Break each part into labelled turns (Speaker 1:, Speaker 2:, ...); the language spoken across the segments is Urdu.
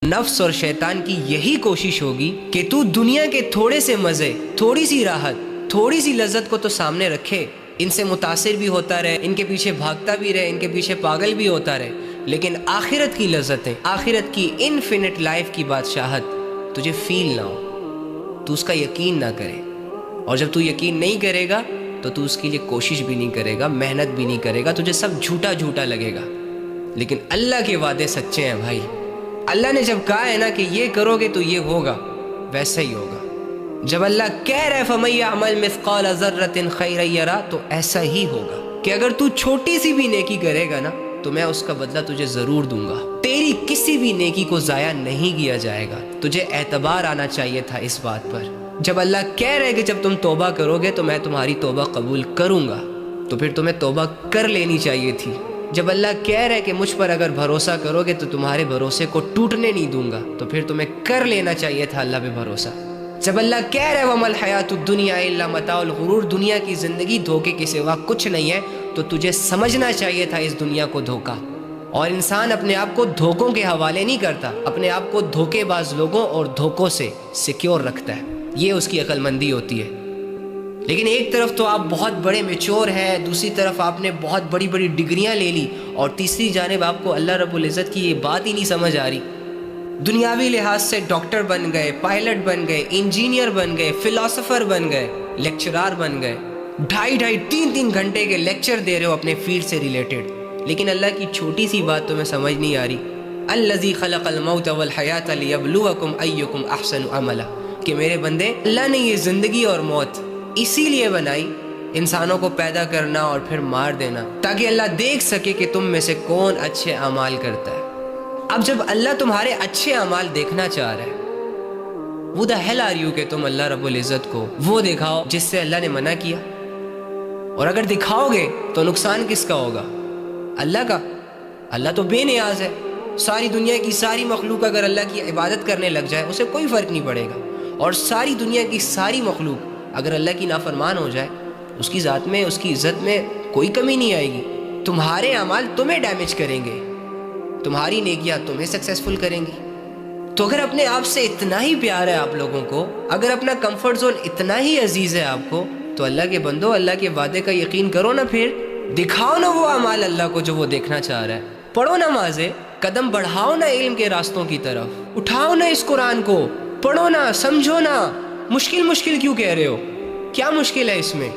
Speaker 1: نفس اور شیطان کی یہی کوشش ہوگی کہ تو دنیا کے تھوڑے سے مزے، تھوڑی سی راحت، تھوڑی سی لذت کو تو سامنے رکھے، ان سے متاثر بھی ہوتا رہے، ان کے پیچھے بھاگتا بھی رہے، ان کے پیچھے پاگل بھی ہوتا رہے، لیکن آخرت کی لذتیں، آخرت کی انفینٹ لائف کی بادشاہت تجھے فیل نہ ہو، تو اس کا یقین نہ کرے۔ اور جب تو یقین نہیں کرے گا تو تو اس کے لیے کوشش بھی نہیں کرے گا، محنت بھی نہیں کرے گا، تجھے سب جھوٹا جھوٹا لگے گا۔ لیکن اللہ کے وعدے سچے ہیں بھائی۔ اللہ نے جب کہا ہے نا کہ یہ کرو گے تو یہ ہوگا، ویسا ہی ہوگا۔ جب اللہ کہہ رہا ہے فَمَن يَعْمَلْ مِثْقَالَ ذَرَّةٍ خَيْرًا يَرَهُ، تو ایسا ہی ہوگا کہ اگر تو چھوٹی سی بھی نیکی کرے گا نا تو میں اس کا بدلہ تجھے ضرور دوں گا۔ تیری کسی بھی نیکی کو ضائع نہیں کیا جائے گا۔ تجھے اعتبار آنا چاہیے تھا اس بات پر۔ جب اللہ کہہ رہے کہ جب تم توبہ کرو گے تو میں تمہاری توبہ قبول کروں گا، تو پھر تمہیں توبہ کر لینی چاہیے تھی۔ جب اللہ کہہ رہے کہ مجھ پر اگر بھروسہ کرو گے تو تمہارے بھروسے کو ٹوٹنے نہیں دوں گا، تو پھر تمہیں کر لینا چاہیے تھا اللہ پہ بھروسہ۔ جب اللہ کہہ رہے وَمَا الْحَيَاةُ الدُّنْيَا إِلَّا مَتَاعُ الْغُرُورِ، دنیا کی زندگی دھوکے کے سوا کچھ نہیں ہے، تو تجھے سمجھنا چاہیے تھا اس دنیا کو دھوکا۔ اور انسان اپنے آپ کو دھوکوں کے حوالے نہیں کرتا، اپنے آپ کو دھوکے باز لوگوں اور دھوکوں سے سیکیور رکھتا ہے، یہ اس کی عقل مندی ہوتی ہے۔ لیکن ایک طرف تو آپ بہت بڑے میچور ہیں، دوسری طرف آپ نے بہت بڑی بڑی ڈگریاں لے لی، اور تیسری جانب آپ کو اللہ رب العزت کی یہ بات ہی نہیں سمجھ آ رہی۔ دنیاوی لحاظ سے ڈاکٹر بن گئے، پائلٹ بن گئے، انجینئر بن گئے، فلاسفر بن گئے، لیکچرار بن گئے، 2.5-3 گھنٹے کے لیکچر دے رہے ہو اپنے فیلڈ سے ریلیٹڈ، لیکن اللہ کی چھوٹی سی بات تمہیں سمجھ نہیں آ رہی۔ الذی خلق الموت والحیات لیبلوکم ایکم احسن عملا، کہ میرے بندے اللہ نے یہ زندگی اور موت اسی لیے بنائی، انسانوں کو پیدا کرنا اور پھر مار دینا، تاکہ اللہ دیکھ سکے کہ تم میں سے کون اچھے اعمال کرتا ہے۔ اب جب اللہ تمہارے اچھے اعمال دیکھنا چاہ رہا ہے، وہ the hell are you کہ تم اللہ رب العزت کو وہ دکھاؤ جس سے اللہ نے منع کیا؟ اور اگر دکھاؤ گے تو نقصان کس کا ہوگا؟ اللہ کا۔ اللہ تو بے نیاز ہے، ساری دنیا کی ساری مخلوق اگر اللہ کی عبادت کرنے لگ جائے اسے کوئی فرق نہیں پڑے گا، اور ساری دنیا کی ساری مخلوق اگر اللہ کی نافرمان ہو جائے، اس کی ذات میں، اس کی عزت میں کوئی کمی نہیں آئے گی۔ تمہارے اعمال تمہیں ڈیمیج کریں گے، تمہاری نیکیاں تمہیں سکسیسفل کریں گی۔ تو اگر اپنے آپ سے اتنا ہی پیار ہے آپ لوگوں کو، اگر اپنا کمفرٹ زون اتنا ہی عزیز ہے آپ کو، تو اللہ کے بندو اللہ کے وعدے کا یقین کرو نا، پھر دکھاؤ نا وہ اعمال اللہ کو جو وہ دیکھنا چاہ رہا ہے۔ پڑھو نمازیں، قدم بڑھاؤ نا علم کے راستوں کی طرف، اٹھاؤ نا اس قرآن کو، پڑھو نا، سمجھو نا۔ مشکل کیوں کہہ رہے ہو؟ کیا مشکل ہے اس میں؟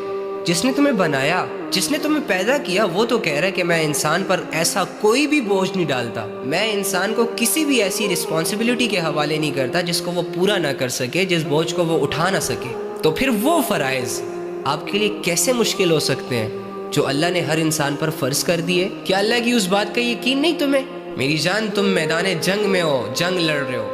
Speaker 1: جس نے تمہیں بنایا، جس نے تمہیں پیدا کیا، وہ تو کہہ رہا ہے کہ میں انسان پر ایسا کوئی بھی بوجھ نہیں ڈالتا، میں انسان کو کسی بھی ایسی رسپانسبلٹی کے حوالے نہیں کرتا جس کو وہ پورا نہ کر سکے، جس بوجھ کو وہ اٹھا نہ سکے۔ تو پھر وہ فرائض آپ کے لیے کیسے مشکل ہو سکتے ہیں جو اللہ نے ہر انسان پر فرض کر دیے؟ کیا اللہ کی اس بات کا یقین نہیں تمہیں؟ میری جان، تم میدان جنگ میں ہو، جنگ لڑ رہے ہو،